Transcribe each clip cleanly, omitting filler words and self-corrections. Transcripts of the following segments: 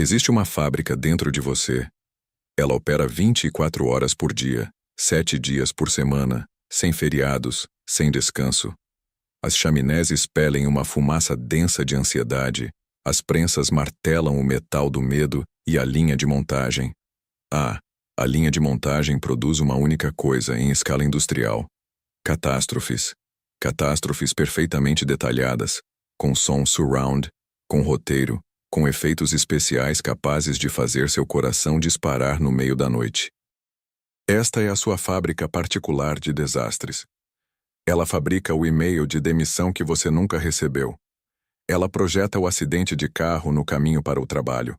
Existe uma fábrica dentro de você. Ela opera 24 horas por dia, 7 dias por semana, sem feriados, sem descanso. As chaminés expelem uma fumaça densa de ansiedade, as prensas martelam o metal do medo e a linha de montagem. A linha de montagem produz uma única coisa em escala industrial: catástrofes. Catástrofes perfeitamente detalhadas, com som surround, com roteiro, com efeitos especiais capazes de fazer seu coração disparar no meio da noite. Esta é a sua fábrica particular de desastres. Ela fabrica o e-mail de demissão que você nunca recebeu. Ela projeta o acidente de carro no caminho para o trabalho.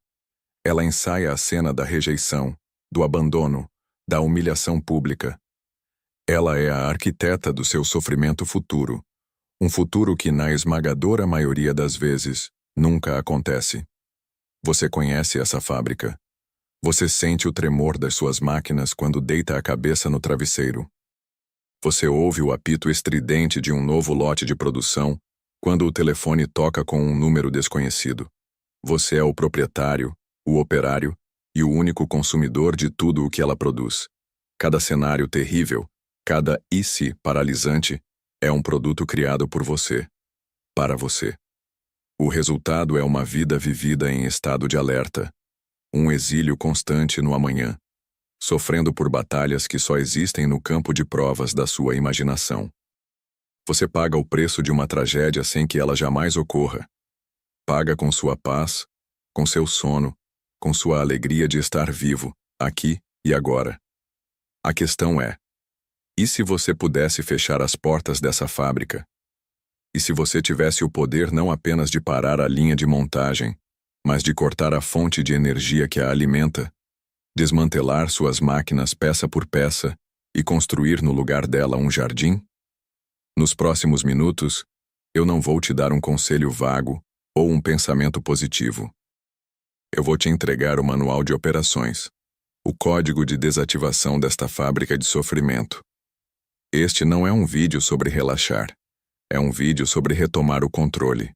Ela ensaia a cena da rejeição, do abandono, da humilhação pública. Ela é a arquiteta do seu sofrimento futuro, um futuro que, na esmagadora maioria das vezes, nunca acontece. Você conhece essa fábrica. Você sente o tremor das suas máquinas quando deita a cabeça no travesseiro. Você ouve o apito estridente de um novo lote de produção quando o telefone toca com um número desconhecido. Você é o proprietário, o operário e o único consumidor de tudo o que ela produz. Cada cenário terrível, cada IC paralisante, é um produto criado por você, para você. O resultado é uma vida vivida em estado de alerta, um exílio constante no amanhã, sofrendo por batalhas que só existem no campo de provas da sua imaginação. Você paga o preço de uma tragédia sem que ela jamais ocorra. Paga com sua paz, com seu sono, com sua alegria de estar vivo, aqui e agora. A questão é: e se você pudesse fechar as portas dessa fábrica? E se você tivesse o poder não apenas de parar a linha de montagem, mas de cortar a fonte de energia que a alimenta, desmantelar suas máquinas peça por peça e construir no lugar dela um jardim? Nos próximos minutos, eu não vou te dar um conselho vago ou um pensamento positivo. Eu vou te entregar o manual de operações, o código de desativação desta fábrica de sofrimento. Este não é um vídeo sobre relaxar. É um vídeo sobre retomar o controle.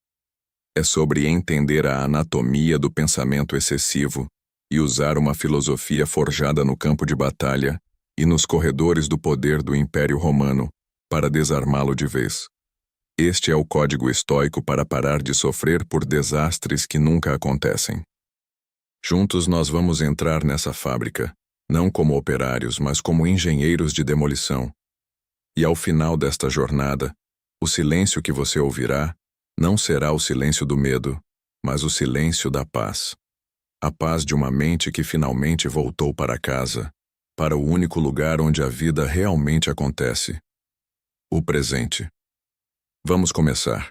É sobre entender a anatomia do pensamento excessivo e usar uma filosofia forjada no campo de batalha e nos corredores do poder do Império Romano para desarmá-lo de vez. Este é o código estoico para parar de sofrer por desastres que nunca acontecem. Juntos nós vamos entrar nessa fábrica, não como operários, mas como engenheiros de demolição. E ao final desta jornada, o silêncio que você ouvirá não será o silêncio do medo, mas o silêncio da paz. A paz de uma mente que finalmente voltou para casa, para o único lugar onde a vida realmente acontece. O presente. Vamos começar.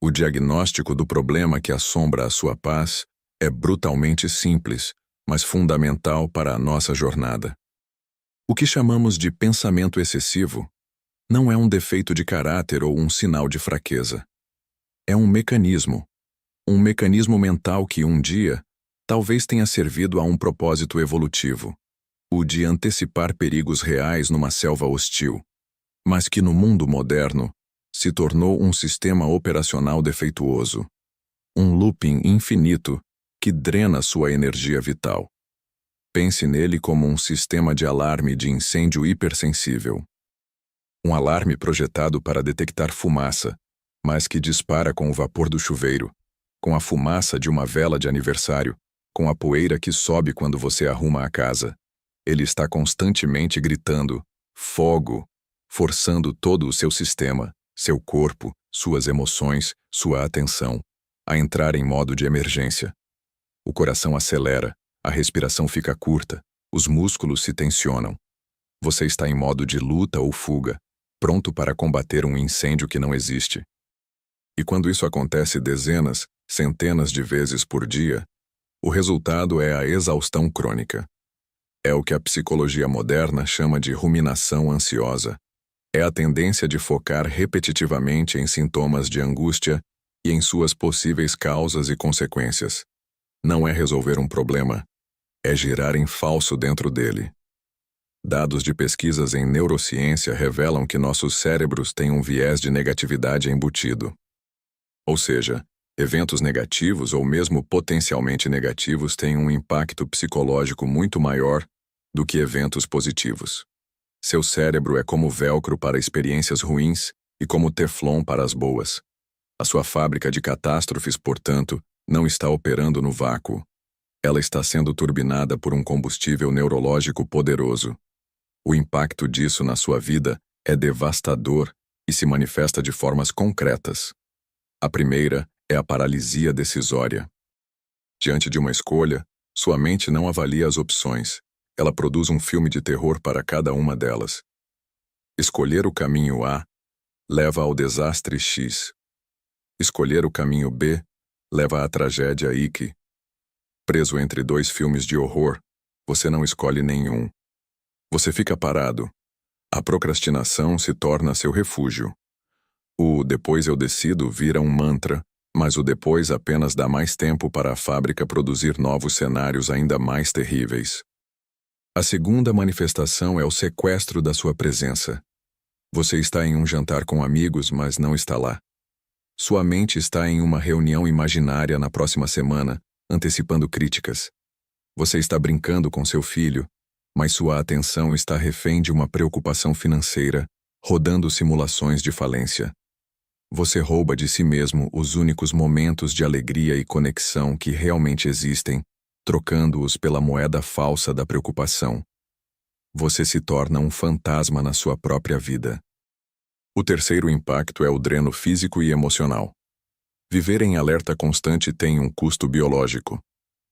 O diagnóstico do problema que assombra a sua paz é brutalmente simples, mas fundamental para a nossa jornada. O que chamamos de pensamento excessivo não é um defeito de caráter ou um sinal de fraqueza. É um mecanismo mental que um dia talvez tenha servido a um propósito evolutivo, o de antecipar perigos reais numa selva hostil, mas que no mundo moderno se tornou um sistema operacional defeituoso, um looping infinito que drena sua energia vital. Pense nele como um sistema de alarme de incêndio hipersensível. Um alarme projetado para detectar fumaça, mas que dispara com o vapor do chuveiro, com a fumaça de uma vela de aniversário, com a poeira que sobe quando você arruma a casa. Ele está constantemente gritando: fogo, forçando todo o seu sistema, seu corpo, suas emoções, sua atenção, a entrar em modo de emergência. O coração acelera, a respiração fica curta, os músculos se tensionam. Você está em modo de luta ou fuga, pronto para combater um incêndio que não existe. E quando isso acontece dezenas, centenas de vezes por dia, o resultado é a exaustão crônica. É o que a psicologia moderna chama de ruminação ansiosa. É a tendência de focar repetitivamente em sintomas de angústia e em suas possíveis causas e consequências. Não é resolver um problema, é girar em falso dentro dele. Dados de pesquisas em neurociência revelam que nossos cérebros têm um viés de negatividade embutido. Ou seja, Eventos negativos ou mesmo potencialmente negativos têm um impacto psicológico muito maior do que eventos positivos. Seu cérebro é como velcro para experiências ruins e como teflon para as boas. A sua fábrica de catástrofes, portanto, não está operando no vácuo. Ela está sendo turbinada por um combustível neurológico poderoso. O impacto disso na sua vida é devastador e se manifesta de formas concretas. A primeira é a paralisia decisória. Diante de uma escolha, sua mente não avalia as opções. Ela produz um filme de terror para cada uma delas. Escolher o caminho A leva ao desastre X. Escolher o caminho B leva à tragédia Y. Preso entre dois filmes de horror, você não escolhe nenhum. Você fica parado. A procrastinação se torna seu refúgio. O depois eu decido vira um mantra, mas o depois apenas dá mais tempo para a fábrica produzir novos cenários ainda mais terríveis. A segunda manifestação é o sequestro da sua presença. Você está em um jantar com amigos, mas não está lá. Sua mente está em uma reunião imaginária na próxima semana, antecipando críticas. Você está brincando com seu filho, mas sua atenção está refém de uma preocupação financeira, rodando simulações de falência. Você rouba de si mesmo os únicos momentos de alegria e conexão que realmente existem, trocando-os pela moeda falsa da preocupação. Você se torna um fantasma na sua própria vida. O terceiro impacto é o dreno físico e emocional. Viver em alerta constante tem um custo biológico.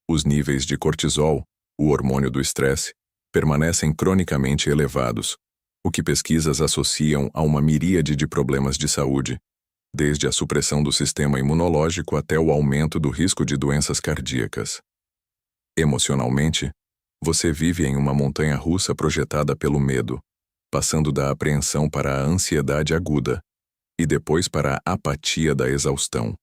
Os níveis de cortisol, o hormônio do estresse, permanecem cronicamente elevados, o que pesquisas associam a uma miríade de problemas de saúde, desde a supressão do sistema imunológico até o aumento do risco de doenças cardíacas. Emocionalmente, você vive em uma montanha-russa projetada pelo medo, passando da apreensão para a ansiedade aguda e depois para a apatia da exaustão.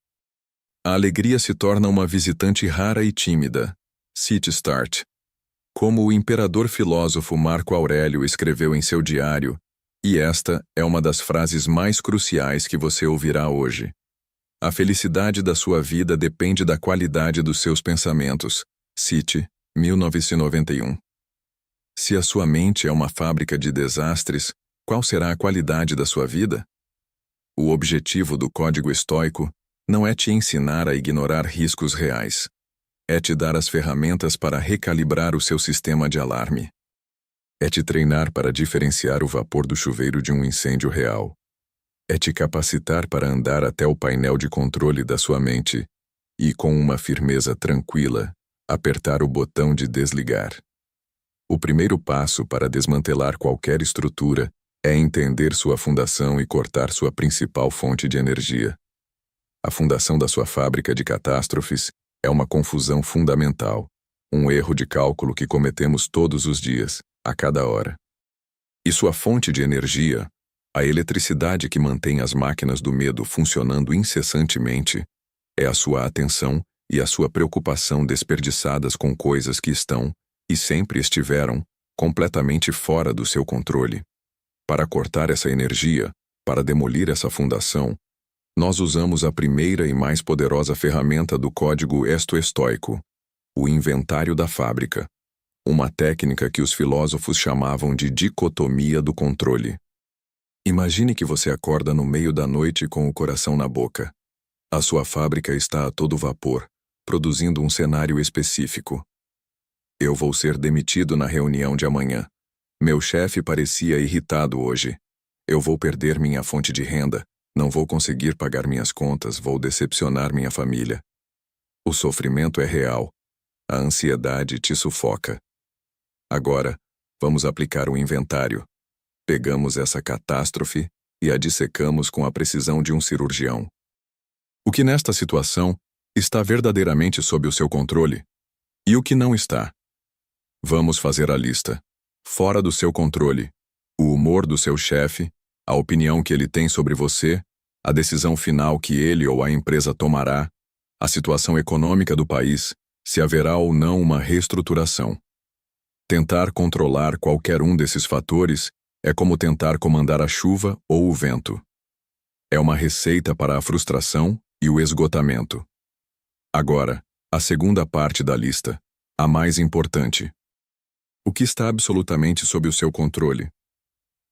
A alegria se torna uma visitante rara e tímida, city start. Como o imperador filósofo Marco Aurélio escreveu em seu diário, e esta é uma das frases mais cruciais que você ouvirá hoje. A felicidade da sua vida depende da qualidade dos seus pensamentos. Cite, 1991. Se a sua mente é uma fábrica de desastres, qual será a qualidade da sua vida? O objetivo do código estoico não é te ensinar a ignorar riscos reais. É te dar as ferramentas para recalibrar o seu sistema de alarme. É te treinar para diferenciar o vapor do chuveiro de um incêndio real. É te capacitar para andar até o painel de controle da sua mente e, com uma firmeza tranquila, apertar o botão de desligar. O primeiro passo para desmantelar qualquer estrutura é entender sua fundação e cortar sua principal fonte de energia. A fundação da sua fábrica de catástrofes é uma confusão fundamental, um erro de cálculo que cometemos todos os dias, a cada hora. E sua fonte de energia, a eletricidade que mantém as máquinas do medo funcionando incessantemente, é a sua atenção e a sua preocupação desperdiçadas com coisas que estão, e sempre estiveram, completamente fora do seu controle. Para cortar essa energia, para demolir essa fundação, nós usamos a primeira e mais poderosa ferramenta do código estoico, o inventário da fábrica, uma técnica que os filósofos chamavam de dicotomia do controle. Imagine que você acorda no meio da noite com o coração na boca. A sua fábrica está a todo vapor, produzindo um cenário específico. Eu vou ser demitido na reunião de amanhã. Meu chefe parecia irritado hoje. Eu vou perder minha fonte de renda. Não vou conseguir pagar minhas contas, vou decepcionar minha família. O sofrimento é real. A ansiedade te sufoca. Agora, vamos aplicar o inventário. Pegamos essa catástrofe e a dissecamos com a precisão de um cirurgião. O que nesta situação está verdadeiramente sob o seu controle? E o que não está? Vamos fazer a lista. Fora do seu controle, o humor do seu chefe, a opinião que ele tem sobre você, a decisão final que ele ou a empresa tomará, a situação econômica do país, se haverá ou não uma reestruturação. Tentar controlar qualquer um desses fatores é como tentar comandar a chuva ou o vento. É uma receita para a frustração e o esgotamento. Agora, a segunda parte da lista, a mais importante. O que está absolutamente sob o seu controle?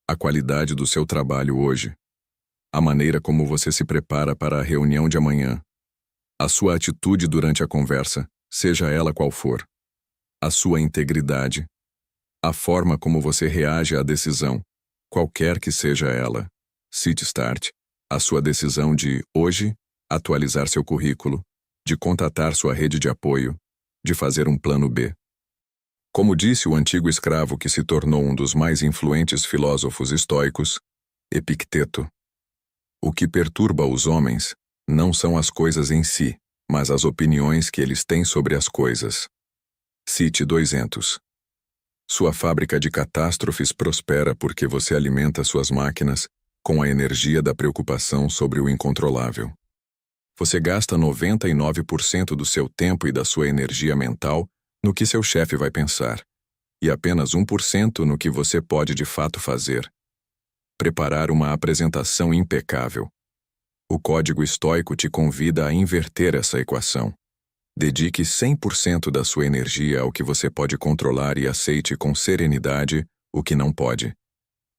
A qualidade do seu trabalho hoje. A maneira como você se prepara para a reunião de amanhã. A sua atitude durante a conversa, seja ela qual for. A sua integridade. A forma como você reage à decisão, qualquer que seja ela. Cite Start. A sua decisão de, hoje, atualizar seu currículo, de contatar sua rede de apoio, de fazer um plano B. Como disse o antigo escravo que se tornou um dos mais influentes filósofos estoicos, Epicteto, o que perturba os homens não são as coisas em si, mas as opiniões que eles têm sobre as coisas. Cite 200. Sua fábrica de catástrofes prospera porque você alimenta suas máquinas com a energia da preocupação sobre o incontrolável. Você gasta 99% do seu tempo e da sua energia mental no que seu chefe vai pensar, e apenas 1% no que você pode de fato fazer. Preparar uma apresentação impecável. O código estoico te convida a inverter essa equação. Dedique 100% da sua energia ao que você pode controlar e aceite com serenidade o que não pode.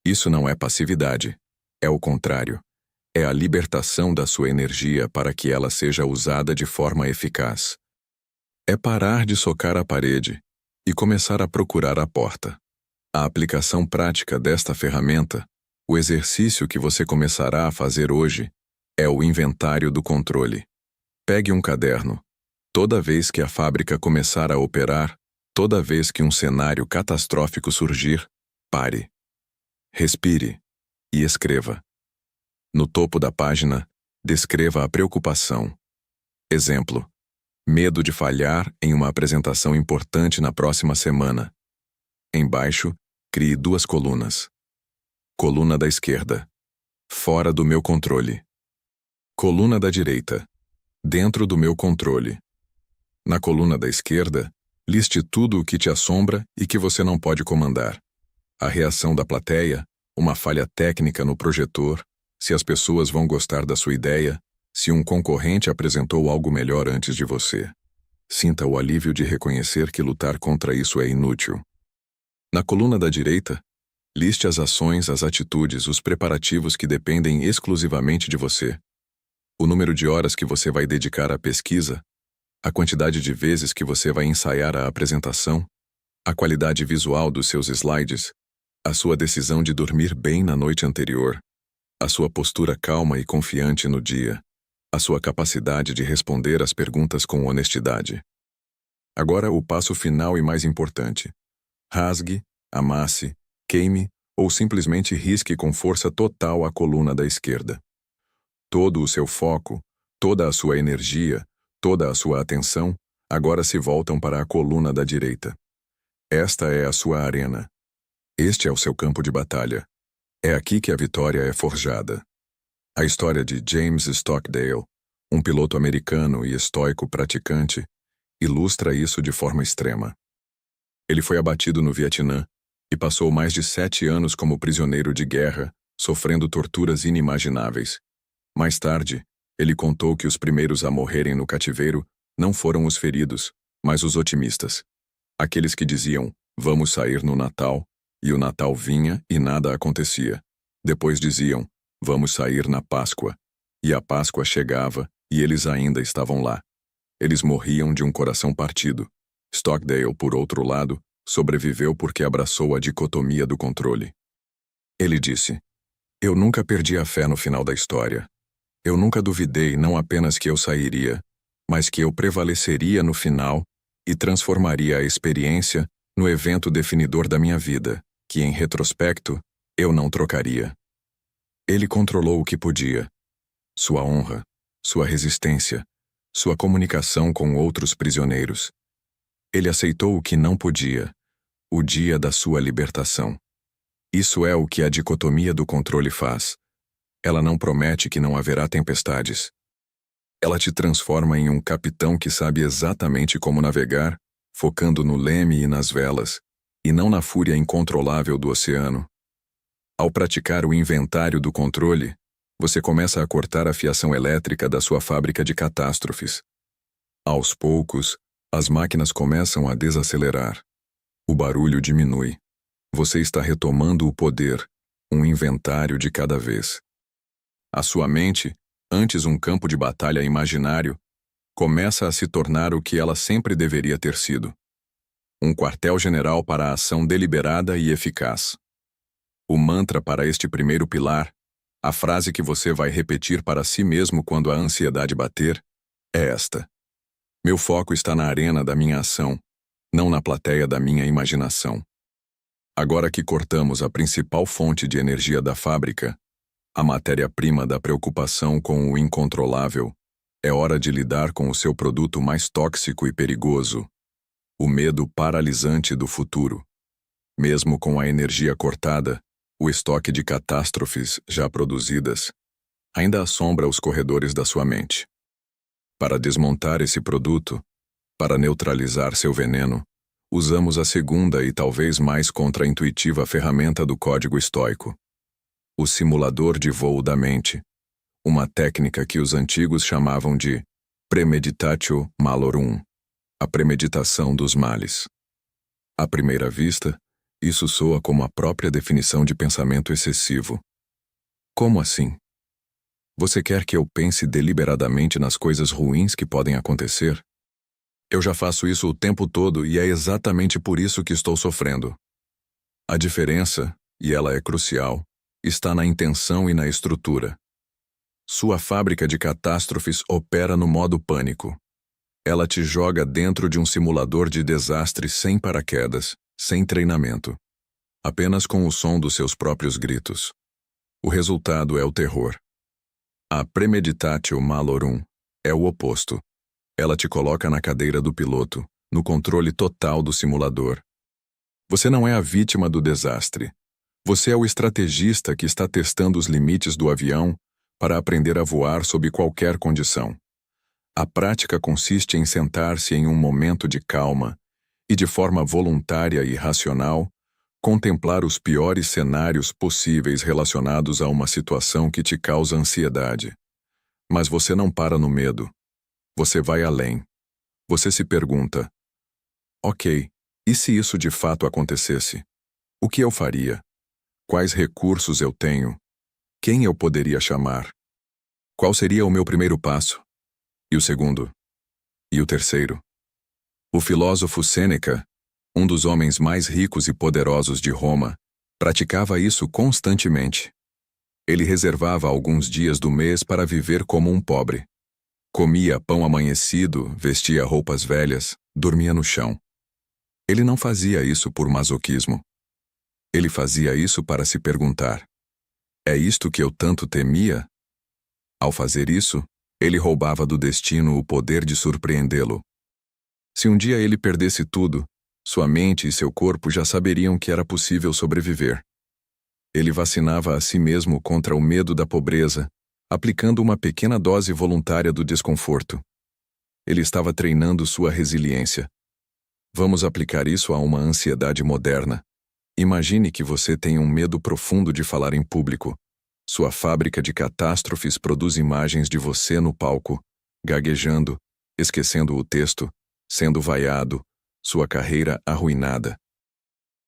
Isso não é passividade. É o contrário. É a libertação da sua energia para que ela seja usada de forma eficaz. É parar de socar a parede e começar a procurar a porta. A aplicação prática desta ferramenta, o exercício que você começará a fazer hoje, é o inventário do controle. Pegue um caderno. Toda vez que a fábrica começar a operar, toda vez que um cenário catastrófico surgir, pare. Respire e escreva. No topo da página, descreva a preocupação. Exemplo: medo de falhar em uma apresentação importante na próxima semana. Embaixo, crie 2 colunas. Coluna da esquerda. Fora do meu controle. Coluna da direita. Dentro do meu controle. Na coluna da esquerda, liste tudo o que te assombra e que você não pode comandar. A reação da plateia, uma falha técnica no projetor, se as pessoas vão gostar da sua ideia, se um concorrente apresentou algo melhor antes de você. Sinta o alívio de reconhecer que lutar contra isso é inútil. Na coluna da direita, liste as ações, as atitudes, os preparativos que dependem exclusivamente de você. O número de horas que você vai dedicar à pesquisa, a quantidade de vezes que você vai ensaiar a apresentação, a qualidade visual dos seus slides, a sua decisão de dormir bem na noite anterior, a sua postura calma e confiante no dia, a sua capacidade de responder às perguntas com honestidade. Agora o passo final e mais importante. Rasgue, amasse, queime ou simplesmente risque com força total a coluna da esquerda. Todo o seu foco, toda a sua energia, toda a sua atenção, agora se voltam para a coluna da direita. Esta é a sua arena. Este é o seu campo de batalha. É aqui que a vitória é forjada. A história de James Stockdale, um piloto americano e estoico praticante, ilustra isso de forma extrema. Ele foi abatido no Vietnã e passou mais de 7 anos como prisioneiro de guerra, sofrendo torturas inimagináveis. Mais tarde, ele contou que os primeiros a morrerem no cativeiro não foram os feridos, mas os otimistas. Aqueles que diziam, vamos sair no Natal, e o Natal vinha e nada acontecia. Depois diziam, vamos sair na Páscoa, e a Páscoa chegava e eles ainda estavam lá. Eles morriam de um coração partido. Stockdale, por outro lado, sobreviveu porque abraçou a dicotomia do controle. Ele disse, eu nunca perdi a fé no final da história. Eu nunca duvidei não apenas que eu sairia, mas que eu prevaleceria no final e transformaria a experiência no evento definidor da minha vida, que, em retrospecto, eu não trocaria. Ele controlou o que podia. Sua honra, sua resistência, sua comunicação com outros prisioneiros. Ele aceitou o que não podia, o dia da sua libertação. Isso é o que a dicotomia do controle faz. Ela não promete que não haverá tempestades. Ela te transforma em um capitão que sabe exatamente como navegar, focando no leme e nas velas, e não na fúria incontrolável do oceano. Ao praticar o inventário do controle, Você começa a cortar a fiação elétrica da sua fábrica de catástrofes. Aos poucos, as máquinas começam a desacelerar. O barulho diminui. Você está retomando o poder, um inventário de cada vez. A sua mente, antes um campo de batalha imaginário, começa a se tornar o que ela sempre deveria ter sido. Um quartel-general para a ação deliberada e eficaz. O mantra para este primeiro pilar, a frase que você vai repetir para si mesmo quando a ansiedade bater, é esta: meu foco está na arena da minha ação, não na plateia da minha imaginação. Agora que cortamos a principal fonte de energia da fábrica, a matéria-prima da preocupação com o incontrolável, é hora de lidar com o seu produto mais tóxico e perigoso, o medo paralisante do futuro. Mesmo com a energia cortada, o estoque de catástrofes já produzidas ainda assombra os corredores da sua mente. Para desmontar esse produto, para neutralizar seu veneno, usamos a segunda e talvez mais contraintuitiva ferramenta do código estoico: o simulador de voo da mente, uma técnica que os antigos chamavam de premeditatio malorum, a premeditação dos males. À primeira vista, isso soa como a própria definição de pensamento excessivo. Como assim? Você quer que eu pense deliberadamente nas coisas ruins que podem acontecer? Eu já faço isso o tempo todo e é exatamente por isso que estou sofrendo. A diferença, e ela é crucial, está na intenção e na estrutura. Sua fábrica de catástrofes opera no modo pânico. Ela te joga dentro de um simulador de desastre sem paraquedas, sem treinamento. Apenas com o som dos seus próprios gritos. O resultado é o terror. A premeditatio malorum é o oposto. Ela te coloca na cadeira do piloto, no controle total do simulador. Você não é a vítima do desastre. Você é o estrategista que está testando os limites do avião para aprender a voar sob qualquer condição. A prática consiste em sentar-se em um momento de calma e, de forma voluntária e racional, contemplar os piores cenários possíveis relacionados a uma situação que te causa ansiedade. Mas você não para no medo. Você vai além. Você se pergunta: ok, e se isso de fato acontecesse? O que eu faria? Quais recursos eu tenho? Quem eu poderia chamar? Qual seria o meu primeiro passo? E o segundo? E o terceiro? O filósofo Sêneca, um dos homens mais ricos e poderosos de Roma, praticava isso constantemente. Ele reservava alguns dias do mês para viver como um pobre. Comia pão amanhecido, vestia roupas velhas, dormia no chão. Ele não fazia isso por masoquismo. Ele fazia isso para se perguntar: é isto que eu tanto temia? Ao fazer isso, ele roubava do destino o poder de surpreendê-lo. Se um dia ele perdesse tudo, sua mente e seu corpo já saberiam que era possível sobreviver. Ele vacinava a si mesmo contra o medo da pobreza, aplicando uma pequena dose voluntária do desconforto. Ele estava treinando sua resiliência. Vamos aplicar isso a uma ansiedade moderna. Imagine que você tem um medo profundo de falar em público. Sua fábrica de catástrofes produz imagens de você no palco, gaguejando, esquecendo o texto, sendo vaiado, sua carreira arruinada.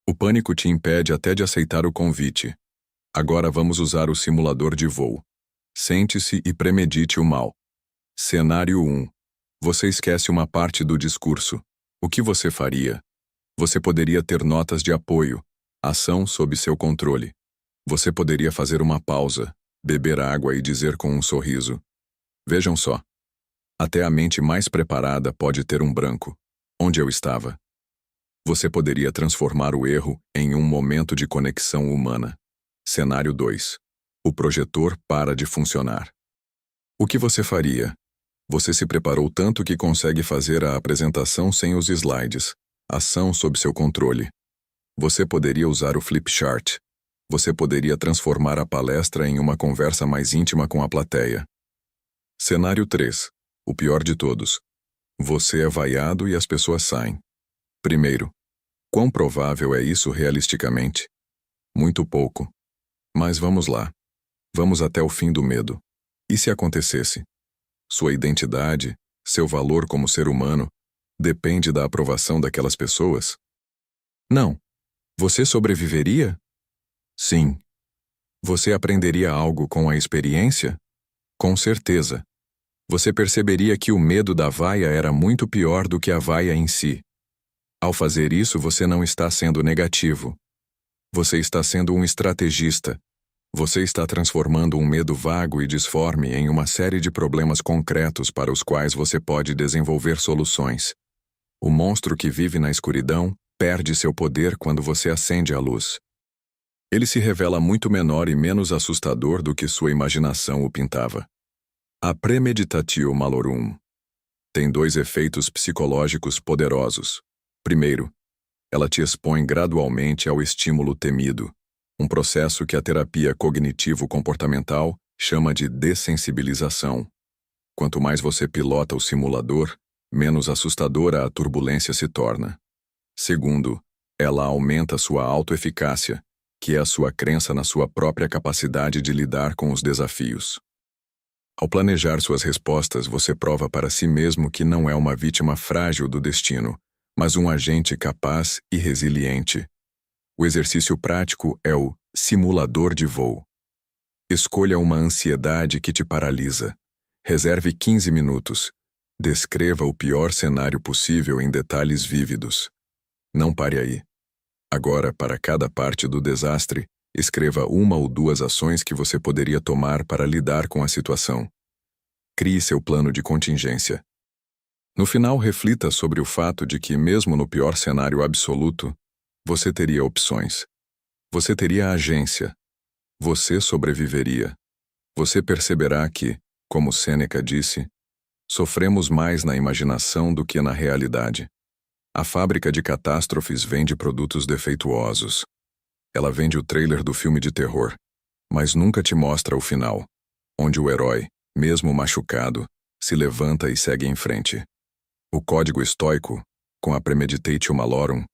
O pânico te impede até de aceitar o convite. Agora vamos usar o simulador de voo. Sente-se e premedite o mal. Cenário 1. Você esquece uma parte do discurso. O que você faria? Você poderia ter notas de apoio, ação sob seu controle. Você poderia fazer uma pausa, beber água e dizer com um sorriso: vejam só. Até a mente mais preparada pode ter um branco. Onde eu estava? Você poderia transformar o erro em um momento de conexão humana. Cenário 2. O projetor para de funcionar. O que você faria? Você se preparou tanto que consegue fazer a apresentação sem os slides. Ação sob seu controle. Você poderia usar o flip chart. Você poderia transformar a palestra em uma conversa mais íntima com a plateia. Cenário 3. O pior de todos. Você é vaiado e as pessoas saem. Primeiro, quão provável é isso realisticamente? Muito pouco. Mas vamos lá. Vamos até o fim do medo. E se acontecesse? Sua identidade, seu valor como ser humano, depende da aprovação daquelas pessoas? Não. Você sobreviveria? Sim. Você aprenderia algo com a experiência? Com certeza. Você perceberia que o medo da vaia era muito pior do que a vaia em si. Ao fazer isso, você não está sendo negativo. Você está sendo um estrategista. Você está transformando um medo vago e disforme em uma série de problemas concretos para os quais você pode desenvolver soluções. O monstro que vive na escuridão perde seu poder quando você acende a luz. Ele se revela muito menor e menos assustador do que sua imaginação o pintava. A Premeditatio Malorum tem 2 efeitos psicológicos poderosos. Primeiro, ela te expõe gradualmente ao estímulo temido, um processo que a terapia cognitivo-comportamental chama de dessensibilização. Quanto mais você pilota o simulador, menos assustadora a turbulência se torna. Segundo, ela aumenta sua autoeficácia, que é a sua crença na sua própria capacidade de lidar com os desafios. Ao planejar suas respostas, você prova para si mesmo que não é uma vítima frágil do destino, mas um agente capaz e resiliente. O exercício prático é o simulador de voo. Escolha uma ansiedade que te paralisa. Reserve 15 minutos. Descreva o pior cenário possível em detalhes vívidos. Não pare aí. Agora, para cada parte do desastre, escreva 1 ou 2 ações que você poderia tomar para lidar com a situação. Crie seu plano de contingência. No final, reflita sobre o fato de que, mesmo no pior cenário absoluto, você teria opções. Você teria agência. Você sobreviveria. Você perceberá que, como Sêneca disse, sofremos mais na imaginação do que na realidade. A fábrica de catástrofes vende produtos defeituosos. Ela vende o trailer do filme de terror, mas nunca te mostra o final, onde o herói, mesmo machucado, se levanta e segue em frente. O código estoico, com a Premeditatio Malorum,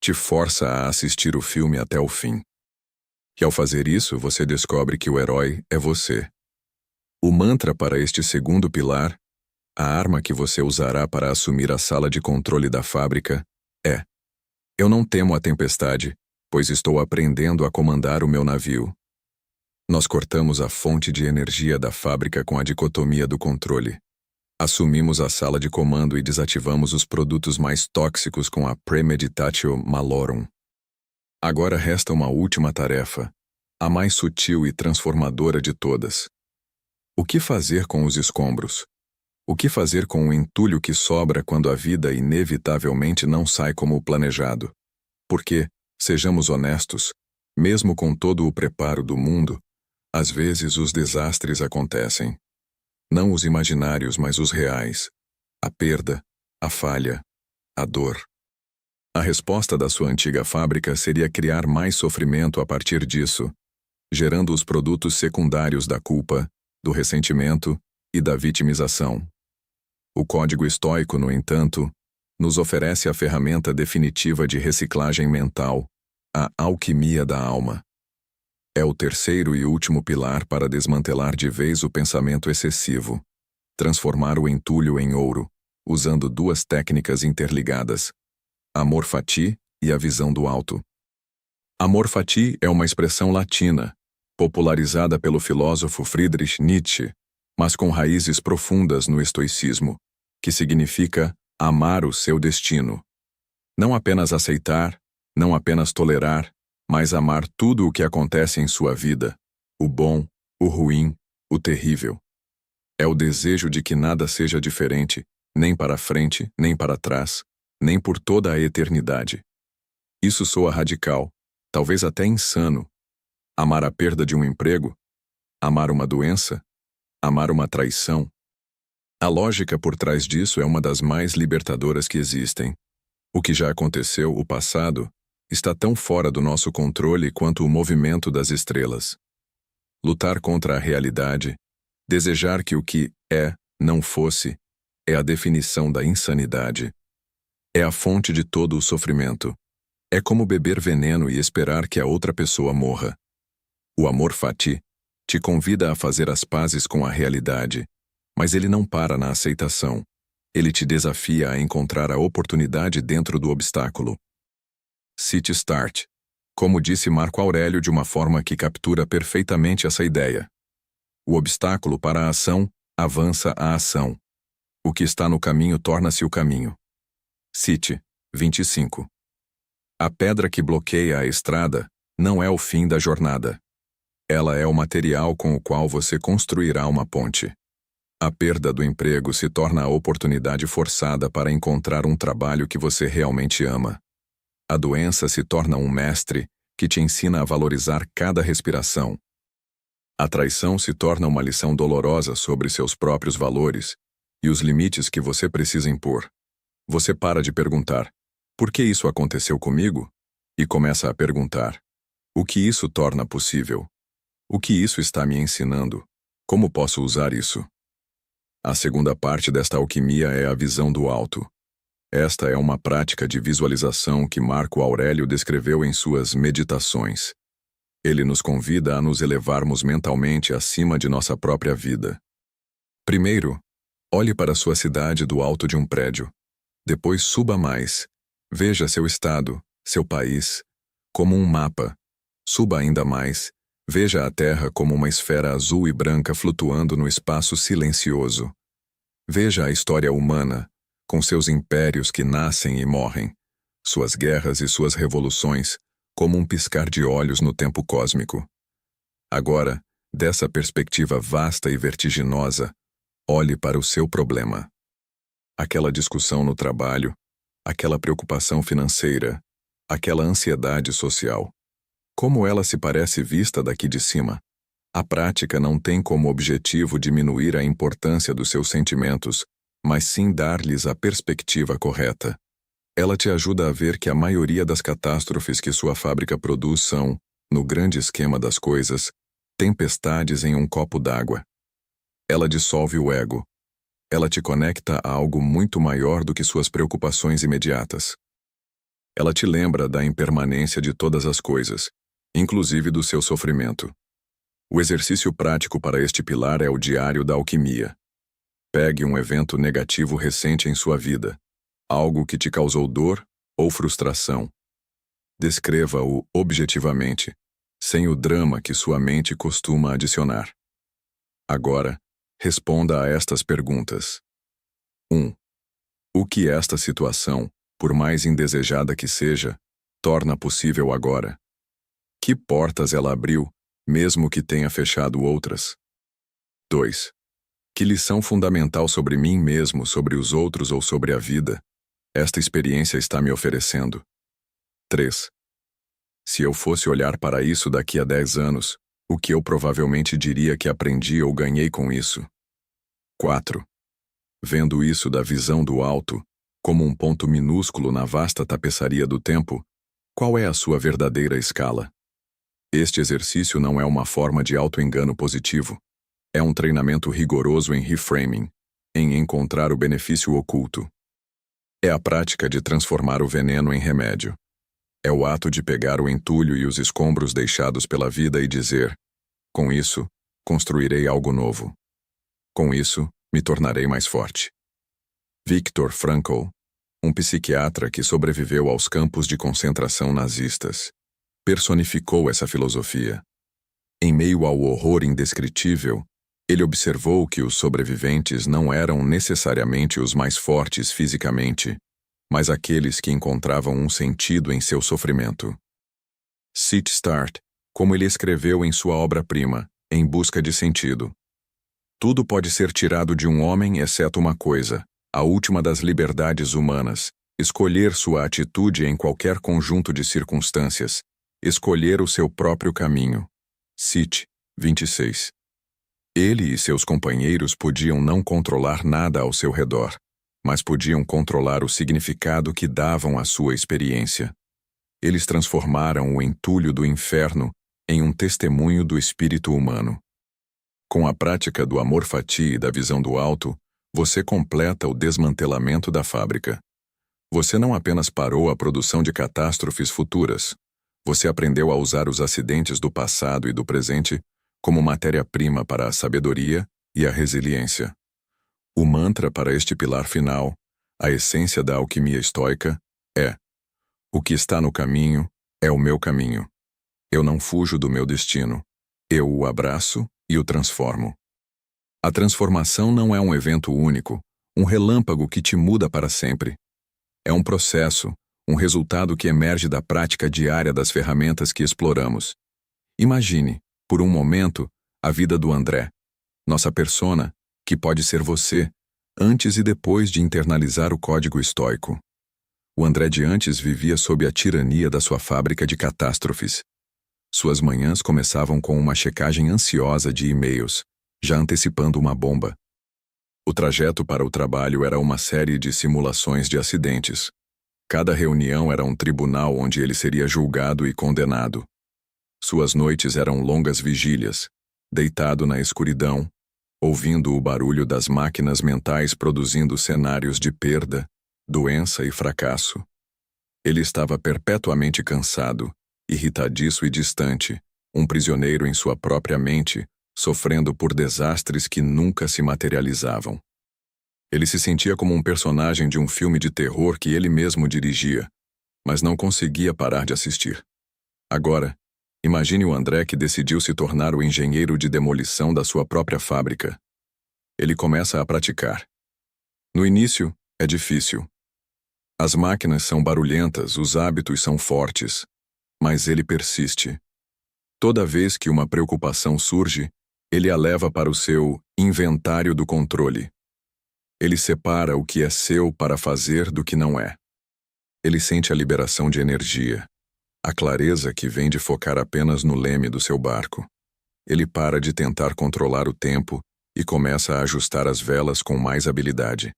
te força a assistir o filme até o fim. E ao fazer isso, você descobre que o herói é você. O mantra para este segundo pilar, a arma que você usará para assumir a sala de controle da fábrica, é: eu não temo a tempestade, pois estou aprendendo a comandar o meu navio. Nós cortamos a fonte de energia da fábrica com a dicotomia do controle. Assumimos a sala de comando e desativamos os produtos mais tóxicos com a Premeditatio Malorum. Agora resta uma última tarefa, a mais sutil e transformadora de todas. O que fazer com os escombros? O que fazer com o entulho que sobra quando a vida inevitavelmente não sai como planejado? Porque, sejamos honestos, mesmo com todo o preparo do mundo, às vezes os desastres acontecem. Não os imaginários, mas os reais. A perda, a falha, a dor. A resposta da sua antiga fábrica seria criar mais sofrimento a partir disso, gerando os produtos secundários da culpa, do ressentimento e da vitimização. O código estoico, no entanto, nos oferece a ferramenta definitiva de reciclagem mental, a alquimia da alma. É o terceiro e último pilar para desmantelar de vez o pensamento excessivo, transformar o entulho em ouro, usando 2 técnicas interligadas: amor fati e a visão do alto. Amor fati é uma expressão latina, popularizada pelo filósofo Friedrich Nietzsche, mas com raízes profundas no estoicismo, que significa amar o seu destino. Não apenas aceitar, não apenas tolerar, mas amar tudo o que acontece em sua vida, o bom, o ruim, o terrível. É o desejo de que nada seja diferente, nem para frente, nem para trás, nem por toda a eternidade. Isso soa radical, talvez até insano. Amar a perda de um emprego? Amar uma doença? Amar uma traição? A lógica por trás disso é uma das mais libertadoras que existem. O que já aconteceu, o passado, está tão fora do nosso controle quanto o movimento das estrelas. Lutar contra a realidade, desejar que o que é não fosse, é a definição da insanidade. É a fonte de todo o sofrimento. É como beber veneno e esperar que a outra pessoa morra. O amor fati Te convida a fazer as pazes com a realidade, mas ele não para na aceitação. Ele te desafia a encontrar a oportunidade dentro do obstáculo. City Start. Como disse Marco Aurélio de uma forma que captura perfeitamente essa ideia. O obstáculo para a ação avança a ação. O que está no caminho torna-se o caminho. City, 25. A pedra que bloqueia a estrada não é o fim da jornada. Ela é o material com o qual você construirá uma ponte. A perda do emprego se torna a oportunidade forçada para encontrar um trabalho que você realmente ama. A doença se torna um mestre que te ensina a valorizar cada respiração. A traição se torna uma lição dolorosa sobre seus próprios valores e os limites que você precisa impor. Você para de perguntar, por que isso aconteceu comigo? E começa a perguntar, o que isso torna possível? O que isso está me ensinando? Como posso usar isso? A segunda parte desta alquimia é a visão do alto. Esta é uma prática de visualização que Marco Aurélio descreveu em suas Meditações. Ele nos convida a nos elevarmos mentalmente acima de nossa própria vida. Primeiro, olhe para sua cidade do alto de um prédio. Depois suba mais. Veja seu estado, seu país, como um mapa. Suba ainda mais. Veja a Terra como uma esfera azul e branca flutuando no espaço silencioso. Veja a história humana, com seus impérios que nascem e morrem, suas guerras e suas revoluções, como um piscar de olhos no tempo cósmico. Agora, dessa perspectiva vasta e vertiginosa, olhe para o seu problema. Aquela discussão no trabalho, aquela preocupação financeira, aquela ansiedade social. Como ela se parece vista daqui de cima? A prática não tem como objetivo diminuir a importância dos seus sentimentos, mas sim dar-lhes a perspectiva correta. Ela te ajuda a ver que a maioria das catástrofes que sua fábrica produz são, no grande esquema das coisas, tempestades em um copo d'água. Ela dissolve o ego. Ela te conecta a algo muito maior do que suas preocupações imediatas. Ela te lembra da impermanência de todas as coisas, inclusive do seu sofrimento. O exercício prático para este pilar é o diário da alquimia. Pegue um evento negativo recente em sua vida, algo que te causou dor ou frustração. Descreva-o objetivamente, sem o drama que sua mente costuma adicionar. Agora, responda a estas perguntas. 1. O que esta situação, por mais indesejada que seja, torna possível agora? Que portas ela abriu, mesmo que tenha fechado outras? 2. Que lição fundamental sobre mim mesmo, sobre os outros ou sobre a vida esta experiência está me oferecendo? 3. Se eu fosse olhar para isso daqui a 10 anos, o que eu provavelmente diria que aprendi ou ganhei com isso? 4. Vendo isso da visão do alto, como um ponto minúsculo na vasta tapeçaria do tempo, qual é a sua verdadeira escala? Este exercício não é uma forma de auto-engano positivo. É um treinamento rigoroso em reframing, em encontrar o benefício oculto. É a prática de transformar o veneno em remédio. É o ato de pegar o entulho e os escombros deixados pela vida e dizer, com isso, construirei algo novo. Com isso, me tornarei mais forte. Viktor Frankl, um psiquiatra que sobreviveu aos campos de concentração nazistas, personificou essa filosofia. Em meio ao horror indescritível, ele observou que os sobreviventes não eram necessariamente os mais fortes fisicamente, mas aqueles que encontravam um sentido em seu sofrimento. City Start, como ele escreveu em sua obra-prima, Em Busca de Sentido. Tudo pode ser tirado de um homem exceto uma coisa, a última das liberdades humanas, escolher sua atitude em qualquer conjunto de circunstâncias, escolher o seu próprio caminho. Cite, 26. Ele e seus companheiros podiam não controlar nada ao seu redor, mas podiam controlar o significado que davam à sua experiência. Eles transformaram o entulho do inferno em um testemunho do espírito humano. Com a prática do amor fati e da visão do alto, você completa o desmantelamento da fábrica. Você não apenas parou a produção de catástrofes futuras, você aprendeu a usar os acidentes do passado e do presente como matéria-prima para a sabedoria e a resiliência. O mantra para este pilar final, a essência da alquimia estoica, é: o que está no caminho é o meu caminho. Eu não fujo do meu destino. Eu o abraço e o transformo. A transformação não é um evento único, um relâmpago que te muda para sempre. É um processo, um resultado que emerge da prática diária das ferramentas que exploramos. Imagine, por um momento, a vida do André, nossa persona, que pode ser você, antes e depois de internalizar o código estoico. O André de antes vivia sob a tirania da sua fábrica de catástrofes. Suas manhãs começavam com uma checagem ansiosa de e-mails, já antecipando uma bomba. O trajeto para o trabalho era uma série de simulações de acidentes. Cada reunião era um tribunal onde ele seria julgado e condenado. Suas noites eram longas vigílias, deitado na escuridão, ouvindo o barulho das máquinas mentais produzindo cenários de perda, doença e fracasso. Ele estava perpetuamente cansado, irritadiço e distante, um prisioneiro em sua própria mente, sofrendo por desastres que nunca se materializavam. Ele se sentia como um personagem de um filme de terror que ele mesmo dirigia, mas não conseguia parar de assistir. Agora, imagine o André que decidiu se tornar o engenheiro de demolição da sua própria fábrica. Ele começa a praticar. No início, é difícil. As máquinas são barulhentas, os hábitos são fortes, mas ele persiste. Toda vez que uma preocupação surge, ele a leva para o seu inventário do controle. Ele separa o que é seu para fazer do que não é. Ele sente a liberação de energia, a clareza que vem de focar apenas no leme do seu barco. Ele para de tentar controlar o tempo e começa a ajustar as velas com mais habilidade.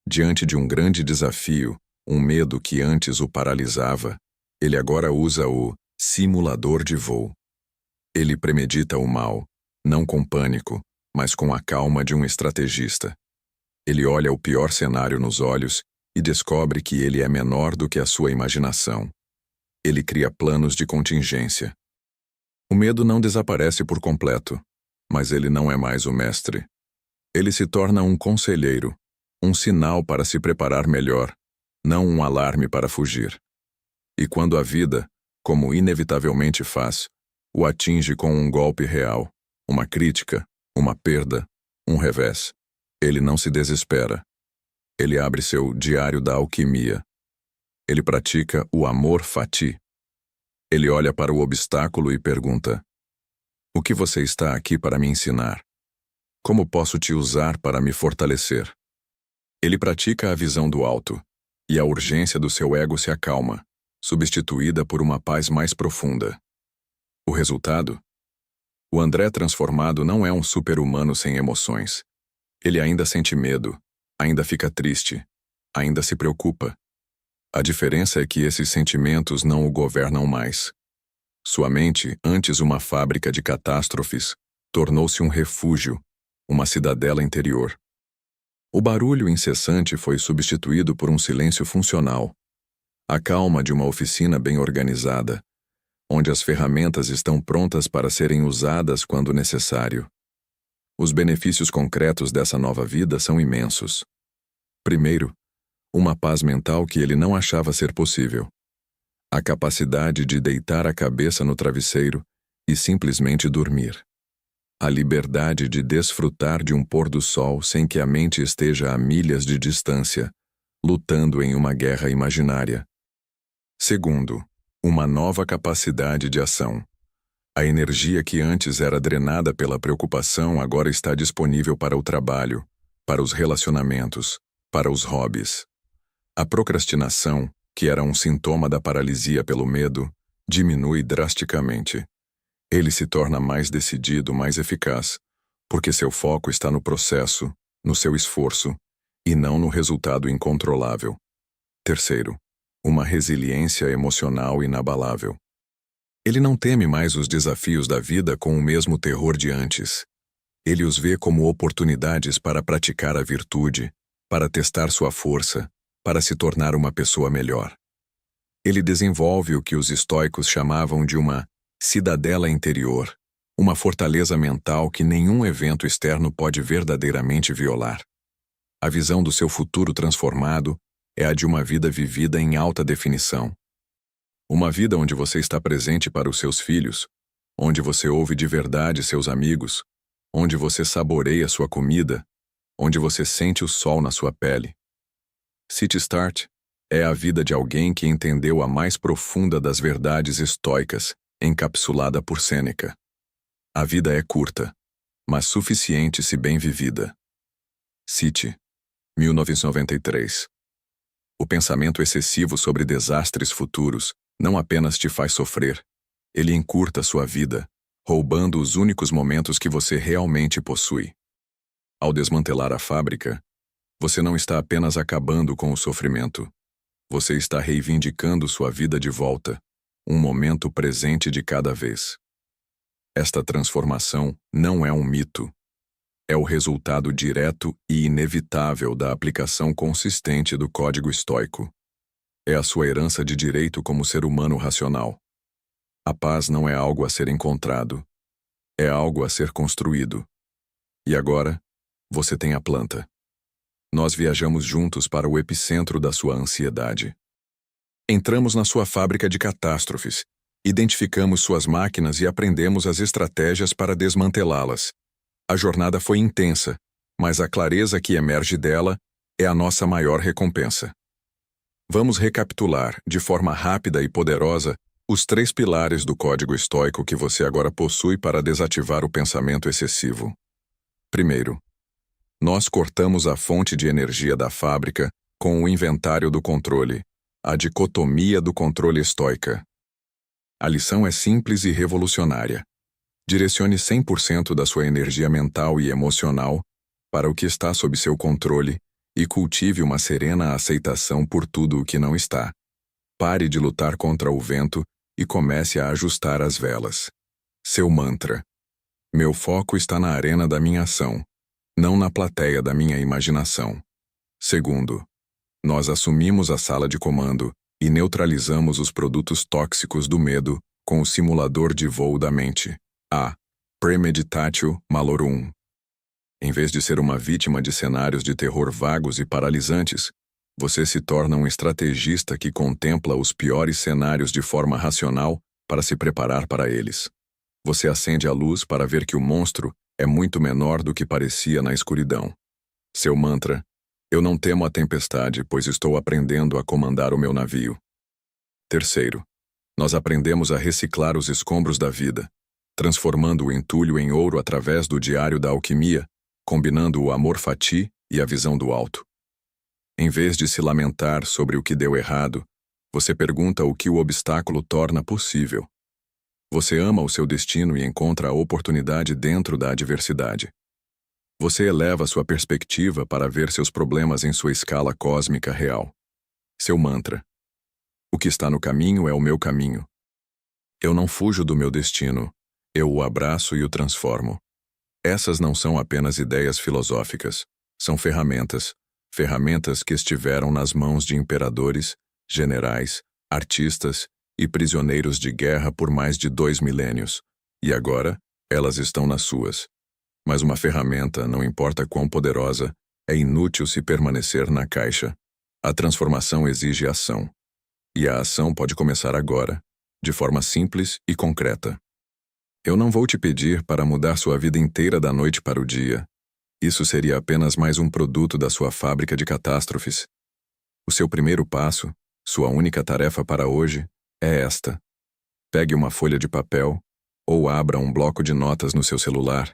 Diante de um grande desafio, um medo que antes o paralisava, ele agora usa o simulador de voo. Ele premedita o mal, não com pânico, mas com a calma de um estrategista. Ele olha o pior cenário nos olhos e descobre que ele é menor do que a sua imaginação. Ele cria planos de contingência. O medo não desaparece por completo, mas ele não é mais o mestre. Ele se torna um conselheiro, um sinal para se preparar melhor, não um alarme para fugir. E quando a vida, como inevitavelmente faz, o atinge com um golpe real, uma crítica, uma perda, um revés, ele não se desespera. Ele abre seu diário da alquimia. Ele pratica o amor fati. Ele olha para o obstáculo e pergunta: o que você está aqui para me ensinar? Como posso te usar para me fortalecer? Ele pratica a visão do alto, e a urgência do seu ego se acalma, substituída por uma paz mais profunda. O resultado? O André transformado não é um super-humano sem emoções. Ele ainda sente medo, ainda fica triste, ainda se preocupa. A diferença é que esses sentimentos não o governam mais. Sua mente, antes uma fábrica de catástrofes, tornou-se um refúgio, uma cidadela interior. O barulho incessante foi substituído por um silêncio funcional. A calma de uma oficina bem organizada, onde as ferramentas estão prontas para serem usadas quando necessário. Os benefícios concretos dessa nova vida são imensos. Primeiro, uma paz mental que ele não achava ser possível. A capacidade de deitar a cabeça no travesseiro e simplesmente dormir. A liberdade de desfrutar de um pôr do sol sem que a mente esteja a milhas de distância, lutando em uma guerra imaginária. Segundo, uma nova capacidade de ação. A energia que antes era drenada pela preocupação agora está disponível para o trabalho, para os relacionamentos, para os hobbies. A procrastinação, que era um sintoma da paralisia pelo medo, diminui drasticamente. Ele se torna mais decidido, mais eficaz, porque seu foco está no processo, no seu esforço, e não no resultado incontrolável. Terceiro, uma resiliência emocional inabalável. Ele não teme mais os desafios da vida com o mesmo terror de antes. Ele os vê como oportunidades para praticar a virtude, para testar sua força, para se tornar uma pessoa melhor. Ele desenvolve o que os estoicos chamavam de uma cidadela interior, Uma fortaleza mental que nenhum evento externo pode verdadeiramente violar. A visão do seu futuro transformado é a de uma vida vivida em alta definição. Uma vida onde você está presente para os seus filhos, onde você ouve de verdade seus amigos, onde você saboreia sua comida, onde você sente o sol na sua pele. City Start é a vida de alguém que entendeu a mais profunda das verdades estoicas, encapsulada por Sêneca. A vida é curta, mas suficiente se bem vivida. City, 1993. O pensamento excessivo sobre desastres futuros não apenas te faz sofrer, ele encurta sua vida, roubando os únicos momentos que você realmente possui. Ao desmantelar a fábrica, você não está apenas acabando com o sofrimento. Você está reivindicando sua vida de volta, um momento presente de cada vez. Esta transformação não é um mito. É o resultado direto e inevitável da aplicação consistente do código estoico. É a sua herança de direito como ser humano racional. A paz não é algo a ser encontrado. É algo a ser construído. E agora, você tem a planta. Nós viajamos juntos para o epicentro da sua ansiedade. Entramos na sua fábrica de catástrofes, identificamos suas máquinas e aprendemos as estratégias para desmantelá-las. A jornada foi intensa, mas a clareza que emerge dela é a nossa maior recompensa. Vamos recapitular, de forma rápida e poderosa, os 3 pilares do código estoico que você agora possui para desativar o pensamento excessivo. Primeiro, nós cortamos a fonte de energia da fábrica com o inventário do controle, a dicotomia do controle estoica. A lição é simples e revolucionária. Direcione 100% da sua energia mental e emocional para o que está sob seu controle e cultive uma serena aceitação por tudo o que não está. Pare de lutar contra o vento e comece a ajustar as velas. Seu mantra. Meu foco está na arena da minha ação, não na plateia da minha imaginação. Segundo, nós assumimos a sala de comando e neutralizamos os produtos tóxicos do medo com o simulador de voo da mente, a Premeditatio Malorum. Em vez de ser uma vítima de cenários de terror vagos e paralisantes, você se torna um estrategista que contempla os piores cenários de forma racional para se preparar para eles. Você acende a luz para ver que o monstro é muito menor do que parecia na escuridão. Seu mantra: eu não temo a tempestade, pois estou aprendendo a comandar o meu navio. Terceiro, nós aprendemos a reciclar os escombros da vida, transformando o entulho em ouro através do diário da alquimia, combinando o amor fati e a visão do alto. Em vez de se lamentar sobre o que deu errado, você pergunta o que o obstáculo torna possível. Você ama o seu destino e encontra a oportunidade dentro da adversidade. Você eleva sua perspectiva para ver seus problemas em sua escala cósmica real. Seu mantra: o que está no caminho é o meu caminho. Eu não fujo do meu destino, eu o abraço e o transformo. Essas não são apenas ideias filosóficas, são ferramentas que estiveram nas mãos de imperadores, generais, artistas e prisioneiros de guerra por mais de 2 milênios, e agora elas estão nas suas. Mas uma ferramenta, não importa quão poderosa, é inútil se permanecer na caixa. A transformação exige ação. E a ação pode começar agora, de forma simples e concreta. Eu não vou te pedir para mudar sua vida inteira da noite para o dia. Isso seria apenas mais um produto da sua fábrica de catástrofes. O seu primeiro passo, sua única tarefa para hoje, é esta. Pegue uma folha de papel, ou abra um bloco de notas no seu celular,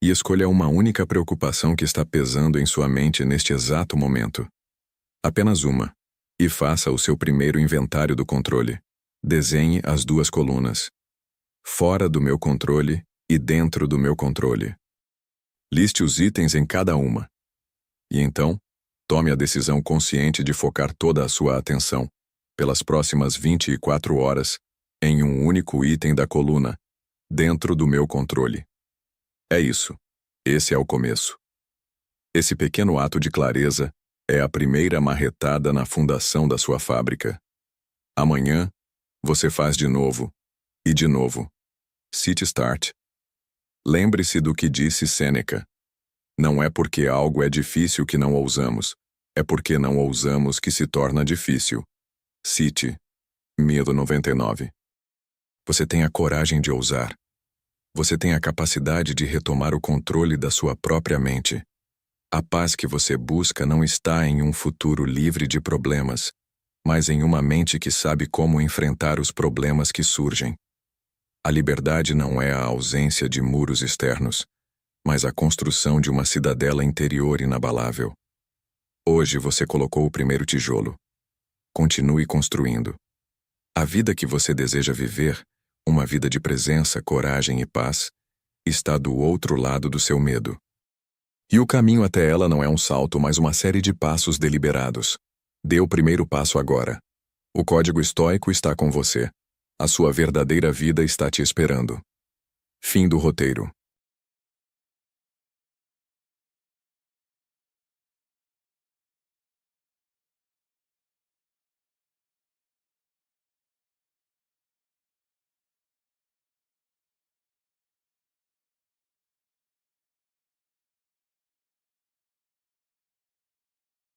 e escolha uma única preocupação que está pesando em sua mente neste exato momento. Apenas uma. E faça o seu primeiro inventário do controle. Desenhe as 2 colunas. Fora do meu controle e dentro do meu controle. Liste os itens em cada uma. E então, tome a decisão consciente de focar toda a sua atenção, pelas próximas 24 horas, em um único item da coluna, dentro do meu controle. É isso. Esse é o começo. Esse pequeno ato de clareza é a primeira marretada na fundação da sua fábrica. Amanhã, você faz de novo, e de novo. City Start. Lembre-se do que disse Sêneca. Não é porque algo é difícil que não ousamos, é porque não ousamos que se torna difícil. Cite. Medo 99. Você tem a coragem de ousar. Você tem a capacidade de retomar o controle da sua própria mente. A paz que você busca não está em um futuro livre de problemas, mas em uma mente que sabe como enfrentar os problemas que surgem. A liberdade não é a ausência de muros externos, mas a construção de uma cidadela interior inabalável. Hoje você colocou o primeiro tijolo. Continue construindo. A vida que você deseja viver, uma vida de presença, coragem e paz, está do outro lado do seu medo. E o caminho até ela não é um salto, mas uma série de passos deliberados. Dê o primeiro passo agora. O código estoico está com você. A sua verdadeira vida está te esperando. Fim do roteiro.